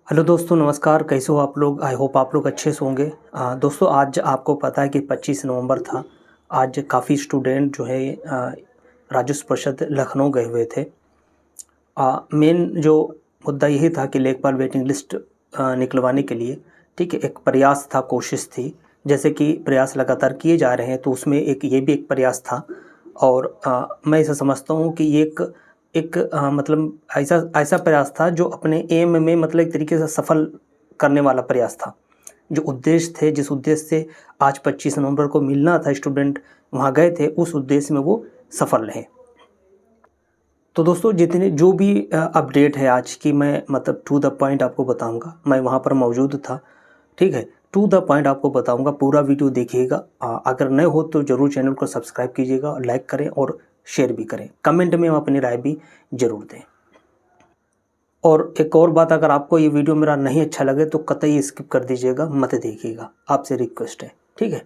Hello दोस्तों, नमस्कार। कैसे हो आप लोग? आई होप आप लोग अच्छे से होंगे। दोस्तों, आज आपको पता है कि 25 नवंबर था। आज काफ़ी स्टूडेंट जो है राजस्व परिषद लखनऊ गए हुए थे। मेन जो मुद्दा यही था कि लेखपाल वेटिंग लिस्ट निकलवाने के लिए, ठीक है, एक प्रयास था, कोशिश थी। जैसे कि प्रयास लगातार किए जा रहे हैं, तो उसमें ये भी एक प्रयास था। और मैं ऐसा समझता हूँ कि ये मतलब ऐसा ऐसा प्रयास था जो अपने एम में मतलब एक तरीके से सफल करने वाला प्रयास था। जो उद्देश्य थे, जिस उद्देश्य से आज 25 नवंबर को मिलना था, स्टूडेंट वहाँ गए थे, उस उद्देश्य में वो सफल रहे। तो दोस्तों, जितने जो भी अपडेट है आज की, मैं मतलब टू द पॉइंट आपको बताऊंगा। मैं वहाँ पर मौजूद था, ठीक है। टू द पॉइंट आपको बताऊंगा, पूरा वीडियो देखिएगा। अगर नए हो तो ज़रूर चैनल को सब्सक्राइब कीजिएगा, लाइक करें और शेयर भी करें। कमेंट में अपनी राय भी ज़रूर दें। और एक और बात, अगर आपको ये वीडियो मेरा नहीं अच्छा लगे तो कतई स्किप कर दीजिएगा, मत देखिएगा, आपसे रिक्वेस्ट है, ठीक है।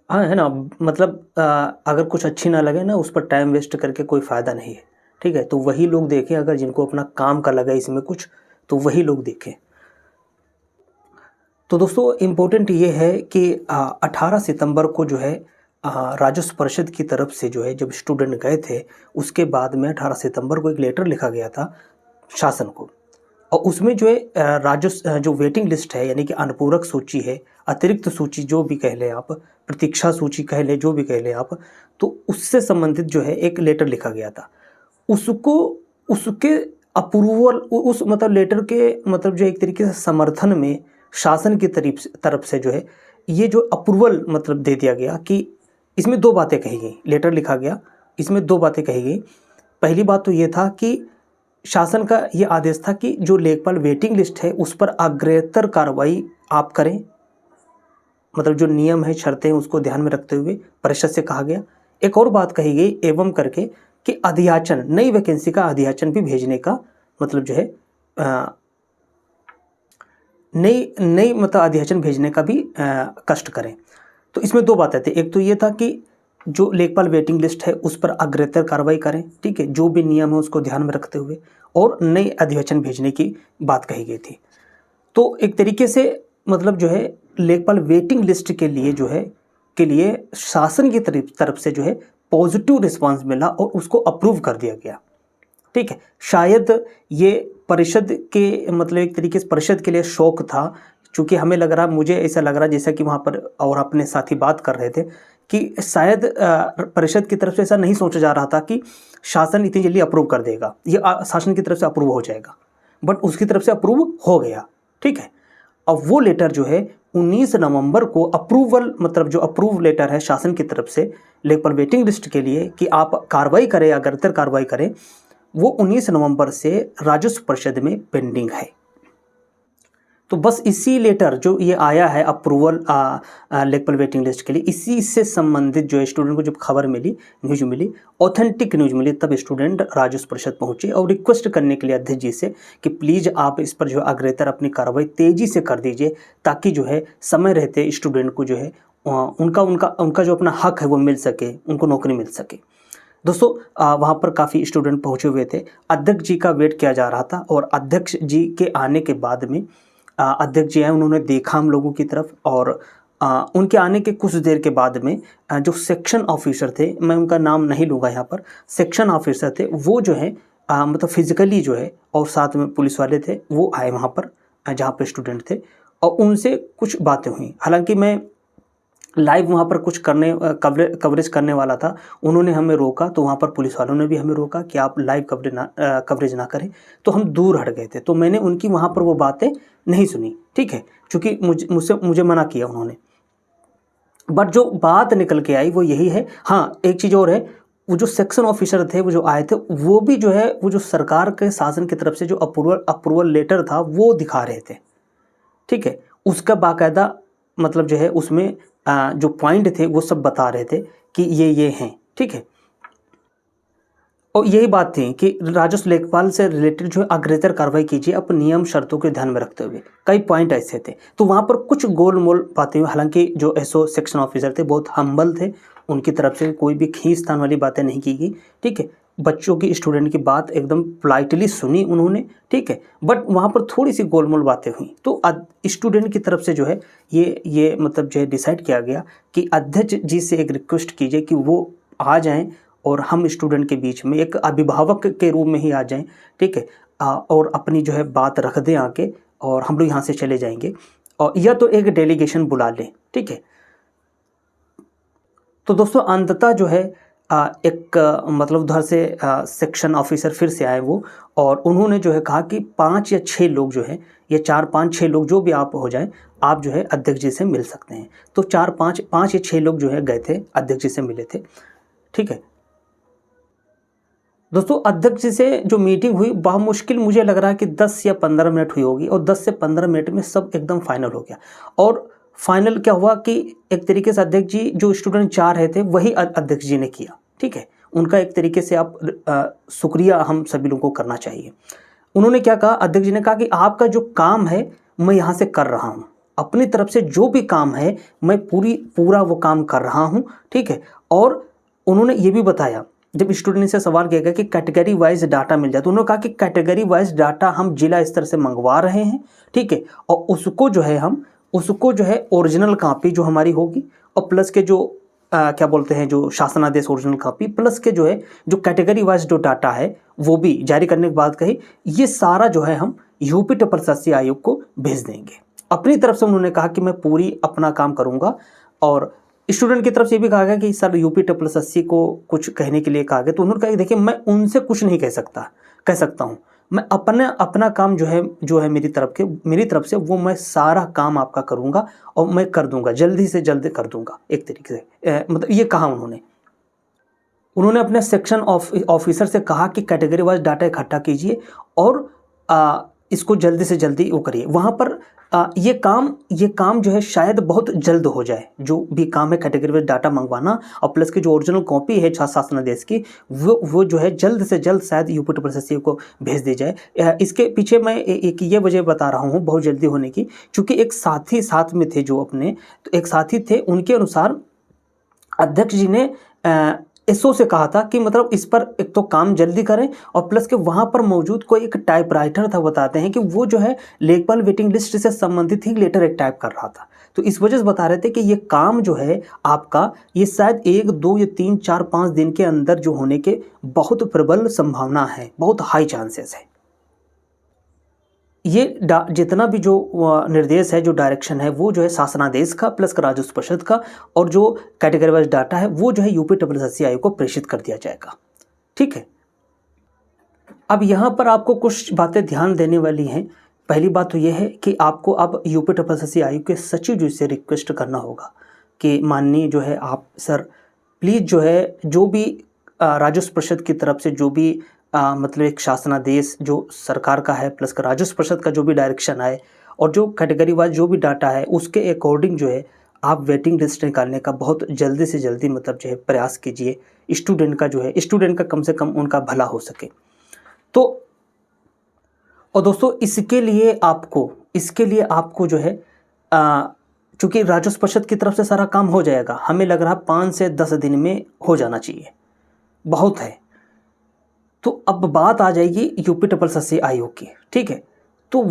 हाँ, है ना। मतलब अगर कुछ अच्छी ना लगे ना, उस पर टाइम वेस्ट करके कोई फ़ायदा नहीं है, ठीक है। तो वही लोग देखें, अगर जिनको अपना काम का लगा इसमें कुछ, तो वही लोग देखें। तो दोस्तों, इम्पोर्टेंट ये है कि 18 सितंबर को जो है राजस्व परिषद की तरफ से जो है, जब स्टूडेंट गए थे, उसके बाद में 18 सितंबर को एक लेटर लिखा गया था शासन को। और उसमें जो है राजस्व जो वेटिंग लिस्ट है, यानी कि अनुपूरक सूची है, अतिरिक्त सूची जो भी कह लें आप, प्रतीक्षा सूची कह लें, जो भी कह लें आप, तो उससे संबंधित जो है एक लेटर लिखा गया था। उसको उसके अप्रूवल, उस मतलब लेटर के मतलब जो एक तरीके से समर्थन में शासन की तरफ से जो है ये जो अप्रूवल मतलब दे दिया गया कि इसमें दो बातें कही गई। लेटर लिखा गया, इसमें दो बातें कही गई। पहली बात तो ये था कि शासन का ये आदेश था कि जो लेखपाल वेटिंग लिस्ट है उस पर अग्रेतर कार्रवाई आप करें। मतलब जो नियम है, शर्तें हैं, उसको ध्यान में रखते हुए परिषद से कहा गया। एक और बात कही गई एवं करके कि अधियाचन, नई वैकेंसी का अधियाचन भी भेजने का मतलब जो है नई नई मतलब अधियाचन भेजने का भी कष्ट करें। तो इसमें दो बातें थी। एक तो ये था कि जो लेखपाल वेटिंग लिस्ट है उस पर अग्रेतर कार्रवाई करें, ठीक है, जो भी नियम है उसको ध्यान में रखते हुए, और नई अधिवेशन भेजने की बात कही गई थी। तो एक तरीके से मतलब जो है लेखपाल वेटिंग लिस्ट के लिए जो है शासन की तरफ से जो है पॉजिटिव रिस्पांस मिला और उसको अप्रूव कर दिया गया, ठीक है। शायद ये परिषद के मतलब एक तरीके से परिषद के लिए शौक था, क्योंकि हमें लग रहा, मुझे ऐसा लग रहा जैसा कि वहाँ पर और अपने साथी बात कर रहे थे कि शायद परिषद की तरफ से ऐसा नहीं सोचा जा रहा था कि शासन इतनी जल्दी अप्रूव कर देगा, ये शासन की तरफ से अप्रूव हो जाएगा, बट उसकी तरफ से अप्रूव हो गया, ठीक है। अब वो लेटर जो है 19 नवंबर को अप्रूवल, मतलब जो अप्रूव लेटर है शासन की तरफ से लेखपाल वेटिंग लिस्ट के लिए कि आप कार्रवाई करें, अग्रतर कार्रवाई करें, वो 19 नवंबर से राजस्व परिषद में पेंडिंग है। तो बस इसी लेटर जो ये आया है अप्रूवल लेखपाल वेटिंग लिस्ट के लिए, इसी से संबंधित जो स्टूडेंट को जब खबर मिली, न्यूज़ मिली, ऑथेंटिक न्यूज़ मिली, तब स्टूडेंट राजस्व परिषद पहुंचे और रिक्वेस्ट करने के लिए अध्यक्ष जी से कि प्लीज़ आप इस पर जो अग्रेतर अपनी कार्रवाई तेज़ी से कर दीजिए, ताकि जो है समय रहते स्टूडेंट को जो है उनका उनका उनका जो अपना हक है वो मिल सके, उनको नौकरी मिल सके। दोस्तों, वहाँ पर काफ़ी स्टूडेंट पहुँचे हुए थे। अध्यक्ष जी का वेट किया जा रहा था, और अध्यक्ष जी के आने के बाद में अध्यक्ष जी आए, उन्होंने देखा हम लोगों की तरफ, और उनके आने के कुछ देर के बाद में जो सेक्शन ऑफिसर थे, मैं उनका नाम नहीं लूँगा यहाँ पर, सेक्शन ऑफिसर थे, वो जो है मतलब फिजिकली जो है, और साथ में पुलिस वाले थे, वो आए वहाँ पर जहाँ पर स्टूडेंट थे, और उनसे कुछ बातें हुई। हालांकि मैं लाइव वहाँ पर कुछ कवरेज करने वाला था, उन्होंने हमें रोका, तो वहाँ पर पुलिस वालों ने भी हमें रोका कि आप लाइव कवरेज ना करें, तो हम दूर हट गए थे। तो मैंने उनकी वहाँ पर वो बातें नहीं सुनी, ठीक है, क्योंकि मुझे मना किया उन्होंने। बट जो बात निकल के आई वो यही है। हाँ, एक चीज़ और है, वो जो सेक्शन ऑफिसर थे, वो जो आए थे, वो भी जो है वो जो सरकार के शासन की तरफ से जो अप्रूवल लेटर था वो दिखा रहे थे, ठीक है। उसका बाकायदा मतलब जो है उसमें जो पॉइंट थे वो सब बता रहे थे कि ये हैं, ठीक है। और यही बात थी कि राजस्व लेखपाल से रिलेटेड जो है अग्रेतर कार्रवाई कीजिए, अपने नियम शर्तों के ध्यान में रखते हुए। कई पॉइंट ऐसे थे, तो वहाँ पर कुछ गोलमोल बातें हुई। हालांकि जो एसओ सेक्शन ऑफिसर थे बहुत हम्बल थे, उनकी तरफ से कोई भी खींचतान वाली बातें नहीं की गई, ठीक है। बच्चों की, स्टूडेंट की बात एकदम पोलाइटली सुनी उन्होंने, ठीक है, बट वहाँ पर थोड़ी सी गोलमोल बातें हुई। तो स्टूडेंट की तरफ से जो है ये मतलब जो है डिसाइड किया गया कि अध्यक्ष जी से एक रिक्वेस्ट कीजिए कि वो आ जाएं और हम स्टूडेंट के बीच में एक अभिभावक के रूप में ही आ जाएं, ठीक है, और अपनी जो है बात रख दें आके, और हम लोग यहाँ से चले जाएंगे, और या तो एक डेलीगेशन बुला लें, ठीक है। तो दोस्तों अंततः जो है एक मतलब उधर से सेक्शन ऑफिसर फिर से आए वो, और उन्होंने जो है कहा कि 5 या 6 लोग जो है, ये 4, 5, 6 लोग जो भी आप हो जाएं, आप जो है अध्यक्ष जी से मिल सकते हैं। तो 4, 5 या 6 लोग जो है गए थे, अध्यक्ष जी से मिले थे, ठीक है। दोस्तों अध्यक्ष जी से जो मीटिंग हुई बहुत मुश्किल मुझे लग रहा है कि 10 या 15 मिनट हुई होगी, और 10 से 15 मिनट में सब एकदम फाइनल हो गया। और फाइनल क्या हुआ कि एक तरीके से अध्यक्ष जी जो स्टूडेंट चाह रहे थे वही अध्यक्ष जी ने किया, ठीक है। उनका एक तरीके से आप शुक्रिया हम सभी लोगों को करना चाहिए। उन्होंने क्या कहा, अध्यक्ष जी ने कहा कि आपका जो काम है मैं यहाँ से कर रहा हूँ, अपनी तरफ से जो भी काम है मैं पूरा वो काम कर रहा हूँ, ठीक है। और उन्होंने ये भी बताया, जब स्टूडेंट से सवाल किया गया कि कैटेगरी वाइज डाटा मिल जाए, तो उन्होंने कहा कि कैटेगरी वाइज डाटा हम जिला स्तर से मंगवा रहे हैं, ठीक है, और उसको जो है ओरिजिनल कॉपी जो हमारी होगी, और प्लस के जो क्या बोलते हैं जो शासनादेश ओरिजिनल कॉपी, प्लस के जो है जो कैटेगरी वाइज जो डाटा है वो भी जारी करने के बाद कही, ये सारा जो है हम यूपी तपस्या आयोग को भेज देंगे। अपनी तरफ से उन्होंने कहा कि मैं पूरी अपना काम करूँगा, और स्टूडेंट की तरफ से भी कहा गया कि सर यूपी TSSC को कुछ कहने के लिए कहा गया, तो उन्होंने कहा कि देखिए मैं उनसे कुछ नहीं कह सकता हूँ, मैं अपना काम जो है मेरी तरफ से वो मैं सारा काम आपका करूँगा, और मैं कर दूंगा, जल्दी से जल्दी कर दूंगा, एक तरीके से मतलब ये कहा उन्होंने अपने सेक्शन ऑफिसर से कहा कि कैटेगरी वाइज डाटा इकट्ठा कीजिए और इसको जल्दी से जल्दी वो करिए। वहाँ पर ये काम जो है शायद बहुत जल्द हो जाए, जो भी काम है कैटेगरी वाइज डाटा मंगवाना, और प्लस की जो ओरिजिनल कॉपी है शासनादेश की वो जो है जल्द से जल्द शायद यूपी TSSC को भेज दी जाए। इसके पीछे मैं एक ये वजह बता रहा हूँ बहुत जल्दी होने की, क्योंकि एक साथी साथ में थे जो अपने, तो एक साथी थे, उनके अनुसार अध्यक्ष जी ने एसओ से कहा था कि मतलब इस पर एक तो काम जल्दी करें, और प्लस के वहाँ पर मौजूद कोई एक टाइपराइटर था, बताते हैं कि वो जो है लेखपाल वेटिंग लिस्ट से संबंधित ही लेटर एक टाइप कर रहा था। तो इस वजह से बता रहे थे कि ये काम जो है आपका ये शायद 1, 2 या 3, 4, 5 दिन के अंदर जो होने के बहुत प्रबल संभावना है, बहुत हाई चांसेस है। ये जितना भी जो निर्देश है, जो डायरेक्शन है, वो जो है शासनादेश का प्लस का राजस्व परिषद का, और जो कैटेगरी वाइज डाटा है वो जो है यूपी TSSC आयोग को प्रेषित कर दिया जाएगा, ठीक है। अब यहाँ पर आपको कुछ बातें ध्यान देने वाली हैं। पहली बात तो ये है कि आपको अब यूपी TSSC आयोग के सचिव जी से रिक्वेस्ट करना होगा कि माननीय जो है आप सर प्लीज़ जो है जो भी राजस्व परिषद की तरफ से जो भी मतलब एक शासनादेश जो सरकार का है, प्लस का राजस्व परिषद का जो भी डायरेक्शन है, और जो कैटेगरी वाइज जो भी डाटा है उसके अकॉर्डिंग जो है आप वेटिंग लिस्ट निकालने का बहुत जल्दी से जल्दी मतलब जो है प्रयास कीजिए, स्टूडेंट का कम से कम उनका भला हो सके। तो और दोस्तों इसके लिए आपको जो है चूँकि राजस्व परिषद की तरफ से सारा काम हो जाएगा, हमें लग रहा है 5 से 10 दिन में हो जाना चाहिए, बहुत है। तो अब बात आ जाएगी यूपी TSSC आयोग की, ठीक है। तो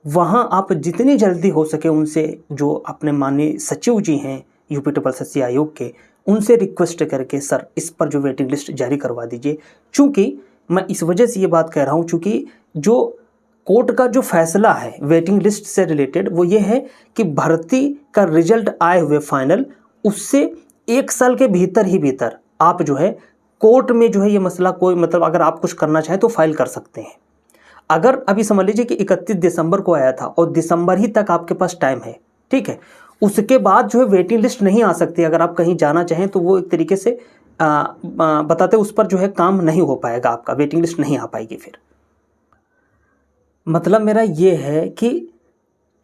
वहाँ आप जितनी जल्दी हो सके उनसे, जो अपने माननीय सचिव जी हैं यूपी TSSC आयोग के, उनसे रिक्वेस्ट करके सर इस पर जो वेटिंग लिस्ट जारी करवा दीजिए। चूँकि मैं इस वजह से ये बात कह रहा हूँ, चूँकि जो कोर्ट का जो फैसला है वेटिंग लिस्ट से रिलेटेड वो ये है कि भर्ती का रिजल्ट आए हुए फाइनल, उससे 1 साल के भीतर आप जो है कोर्ट में जो है ये मसला कोई मतलब अगर आप कुछ करना चाहें तो फाइल कर सकते हैं। अगर अभी समझ लीजिए कि 31 दिसंबर को आया था और दिसंबर ही तक आपके पास टाइम है, ठीक है, उसके बाद जो है वेटिंग लिस्ट नहीं आ सकती। अगर आप कहीं जाना चाहें तो वो एक तरीके से बताते उस पर जो है काम नहीं हो पाएगा, आपका वेटिंग लिस्ट नहीं आ पाएगी। फिर मतलब मेरा ये है कि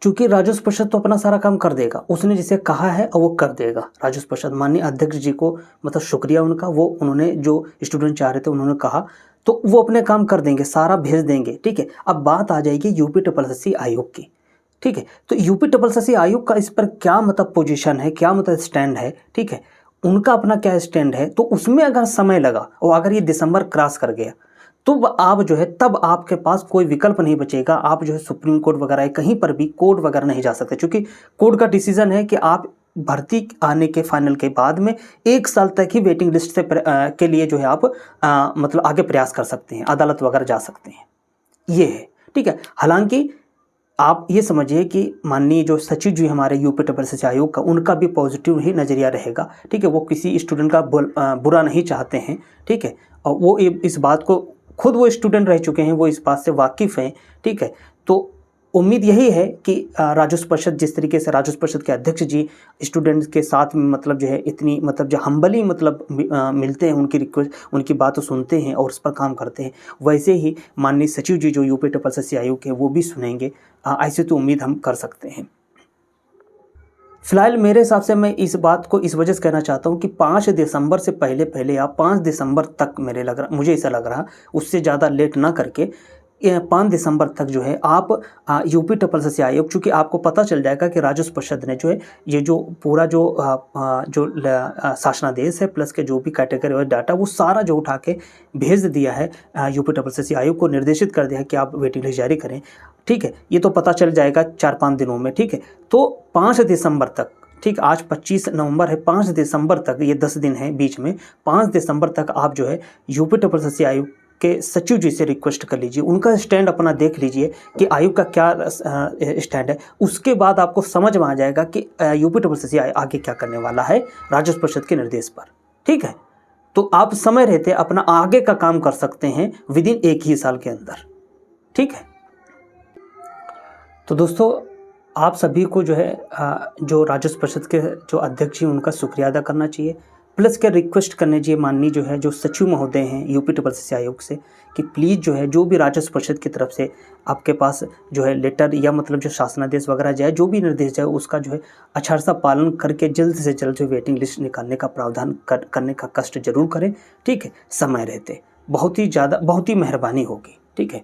चूँकि राजस्व परिषद तो अपना सारा काम कर देगा, उसने जिसे कहा है और वो कर देगा। राजस्व परिषद माननीय अध्यक्ष जी को मतलब शुक्रिया उनका, वो उन्होंने जो स्टूडेंट चाह रहे थे उन्होंने कहा, तो वो अपने काम कर देंगे, सारा भेज देंगे, ठीक है। अब बात आ जाएगी यूपी TSSC आयोग की, ठीक है। तो यूपी TSSC आयोग का इस पर क्या मतलब पोजीशन है, क्या मतलब स्टैंड है, ठीक है। उनका अपना क्या स्टैंड है, तो उसमें अगर समय लगा और अगर ये दिसंबर क्रॉस कर गया तो आप जो है तब आपके पास कोई विकल्प नहीं बचेगा, आप जो है सुप्रीम कोर्ट वगैरह कहीं पर भी कोर्ट वगैरह नहीं जा सकते, क्योंकि कोर्ट का डिसीजन है कि आप भर्ती आने के फाइनल के बाद में 1 साल तक ही वेटिंग लिस्ट से के लिए जो है आप मतलब आगे प्रयास कर सकते हैं, अदालत वगैरह जा सकते हैं, ये है। ठीक है, हालांकि आप ये समझिए कि माननीय जो सचिव जी हमारे यूपीएससी आयोग का, उनका भी पॉजिटिव ही नज़रिया रहेगा। ठीक है, वो किसी स्टूडेंट का बुरा नहीं चाहते हैं। ठीक है, और वो इस बात को, खुद वो स्टूडेंट रह चुके हैं, वो इस बात से वाकिफ़ हैं। ठीक है, तो उम्मीद यही है कि राजस्व परिषद, जिस तरीके से राजस्व परिषद के अध्यक्ष जी स्टूडेंट्स के साथ में मतलब जो है इतनी मतलब जो हम्बली मतलब मिलते हैं, उनकी रिक्वेस्ट, उनकी बात सुनते हैं और उस पर काम करते हैं, वैसे ही माननीय सचिव जी जो यूपीएससी आयोग के, वो भी सुनेंगे, ऐसे तो उम्मीद हम कर सकते हैं। फिलहाल मेरे हिसाब से मैं इस बात को इस वजह से कहना चाहता हूँ कि 5 दिसंबर से पहले या 5 दिसंबर तक मुझे ऐसा लग रहा, उससे ज़्यादा लेट ना करके 5 दिसंबर तक जो है आप यूपीएससी आयोग, चूँकि आपको पता चल जाएगा कि राजस्व परिषद ने जो है ये जो पूरा जो शासनादेश है प्लस के जो भी कैटेगरी और डाटा, वो सारा जो उठा के भेज दिया है यूपीएससी आयोग को, निर्देशित कर दिया है कि आप वेटिंग लिस्ट जारी करें। ठीक है, ये तो पता चल जाएगा 4-5 दिनों में। ठीक है, तो 5 दिसंबर तक, ठीक, आज 25 नवंबर है, 5 दिसंबर तक, ये 10 दिन है बीच में, 5 दिसंबर तक आप जो है यूपीएससी आयोग के सचिव जी से रिक्वेस्ट कर लीजिए, उनका स्टैंड अपना देख लीजिए कि आयोग का क्या स्टैंड है। उसके बाद आपको समझ में आ जाएगा कि यूपीएससी आगे क्या करने वाला है राजस्व परिषद के निर्देश पर। ठीक है, तो आप समय रहते अपना आगे का काम कर सकते हैं विदिन 1 ही साल के अंदर। ठीक है, तो दोस्तों आप सभी को जो है जो राजस्व परिषद के जो अध्यक्ष हैं उनका शुक्रिया अदा करना चाहिए, प्लस क्या रिक्वेस्ट करनी चाहिए माननीय जो है जो सचिव महोदय हैं यूपीएससी आयोग से कि प्लीज़ जो है जो भी राजस्व परिषद की तरफ से आपके पास जो है लेटर या मतलब जो शासनादेश वगैरह जाए, जो भी निर्देश जाए, उसका जो है अक्षरशः पालन करके जल्द से जल्द जो वेटिंग लिस्ट निकालने का प्रावधान करने का कष्ट जरूर करें। ठीक है, समय रहते बहुत ही मेहरबानी होगी। ठीक है,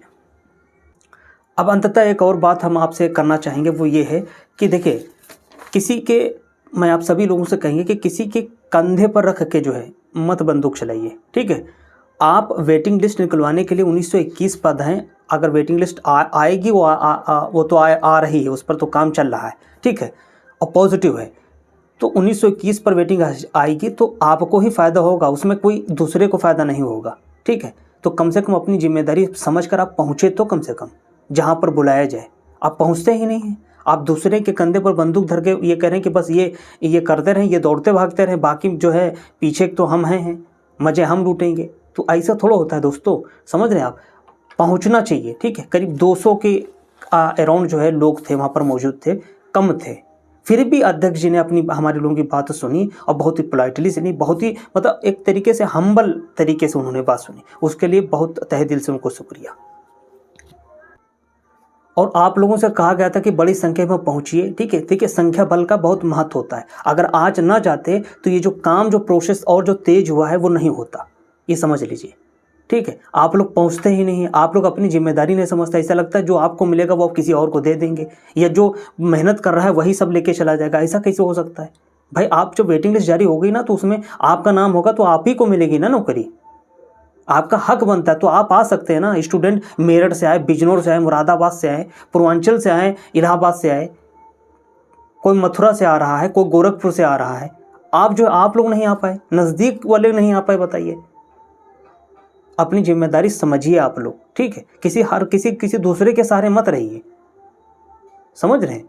अब अंततः एक और बात हम आपसे करना चाहेंगे, वो ये है कि देखिए मैं आप सभी लोगों से कहेंगे कि किसी के कंधे पर रख के जो है मत बंदूक चलाइए। ठीक है, आप वेटिंग लिस्ट निकलवाने के लिए 1921 पद हैं, अगर वेटिंग लिस्ट आएगी वो तो आ रही है, उस पर तो काम चल रहा है। ठीक है, और पॉजिटिव है, तो 1921 पर वेटिंग आएगी तो आपको ही फ़ायदा होगा, उसमें कोई दूसरे को फ़ायदा नहीं होगा। ठीक है, तो कम से कम अपनी जिम्मेदारी समझकर आप पहुँचे, तो कम से कम जहाँ पर बुलाया जाए। आप पहुँचते ही नहीं हैं, आप दूसरे के कंधे पर बंदूक धर के ये कह रहे हैं कि बस ये करते रहें, ये दौड़ते भागते रहें, बाकी जो है पीछे तो हम हैं, मज़े हम लूटेंगे। तो ऐसा थोड़ा होता है दोस्तों, समझ रहे हैं आप, पहुंचना चाहिए। ठीक है, करीब 200 के अराउंड जो है लोग थे वहाँ पर मौजूद थे, कम थे, फिर भी अध्यक्ष जी ने हमारे लोगों की बात सुनी और बहुत ही पोलाइटली सुनी, बहुत ही मतलब एक तरीके से हम्बल तरीके से उन्होंने बात सुनी, उसके लिए बहुत तहे दिल से उनको शुक्रिया। और आप लोगों से कहा गया था कि बड़ी संख्या में पहुंचिए। ठीक है, देखिए संख्या बल का बहुत महत्व होता है, अगर आज ना जाते तो ये जो काम जो प्रोसेस और जो तेज हुआ है वो नहीं होता, ये समझ लीजिए। ठीक है, आप लोग पहुंचते ही नहीं, आप लोग अपनी जिम्मेदारी नहीं समझते, ऐसा लगता है जो आपको मिलेगा वो आप किसी और को दे देंगे, या जो मेहनत कर रहा है वही सब लेके चला जाएगा। ऐसा कैसे हो सकता है भाई? आप जो वेटिंग लिस्ट जारी हो गई ना, तो उसमें आपका नाम होगा तो आप ही को मिलेगी ना नौकरी, आपका हक बनता है, तो आप आ सकते हैं ना। स्टूडेंट मेरठ से आए, बिजनौर से आए, मुरादाबाद से आए, पूर्वांचल से आए, इलाहाबाद से आए, कोई मथुरा से आ रहा है, कोई गोरखपुर से आ रहा है, आप लोग नहीं आ पाए, नज़दीक वाले नहीं आ पाए, बताइए। अपनी जिम्मेदारी समझिए आप लोग। ठीक है, किसी दूसरे के सहारे मत रहिए, समझ रहे हैं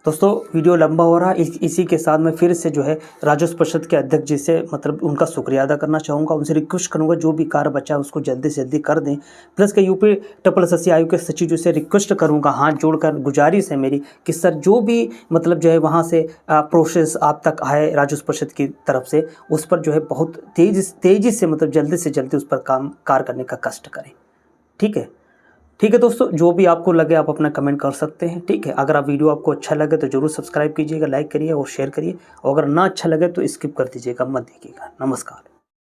दोस्तों? वीडियो लंबा हो रहा है, इसी के साथ मैं फिर से जो है राजस्व परिषद के अध्यक्ष जी से मतलब उनका शुक्रिया अदा करना चाहूँगा, उनसे रिक्वेस्ट करूँगा जो भी कार्य बचा है उसको जल्दी से जल्दी कर दें। प्लस के यूपीएससी आयोग के सचिव जी से रिक्वेस्ट करूँगा, हाथ जोड़कर गुजारिश है मेरी कि सर जो भी मतलब जो है वहाँ से प्रोसेस आप तक आए राजस्व परिषद की तरफ से, उस पर जो है बहुत तेज़ी से मतलब जल्दी से जल्दी उस पर कार्य करने का कष्ट करें। ठीक है दोस्तों, जो भी आपको लगे आप अपना कमेंट कर सकते हैं। ठीक है, अगर आप वीडियो आपको अच्छा लगे तो जरूर सब्सक्राइब कीजिएगा, लाइक करिए और शेयर करिए, और अगर ना अच्छा लगे तो स्किप कर दीजिएगा, मत देखिएगा। नमस्कार।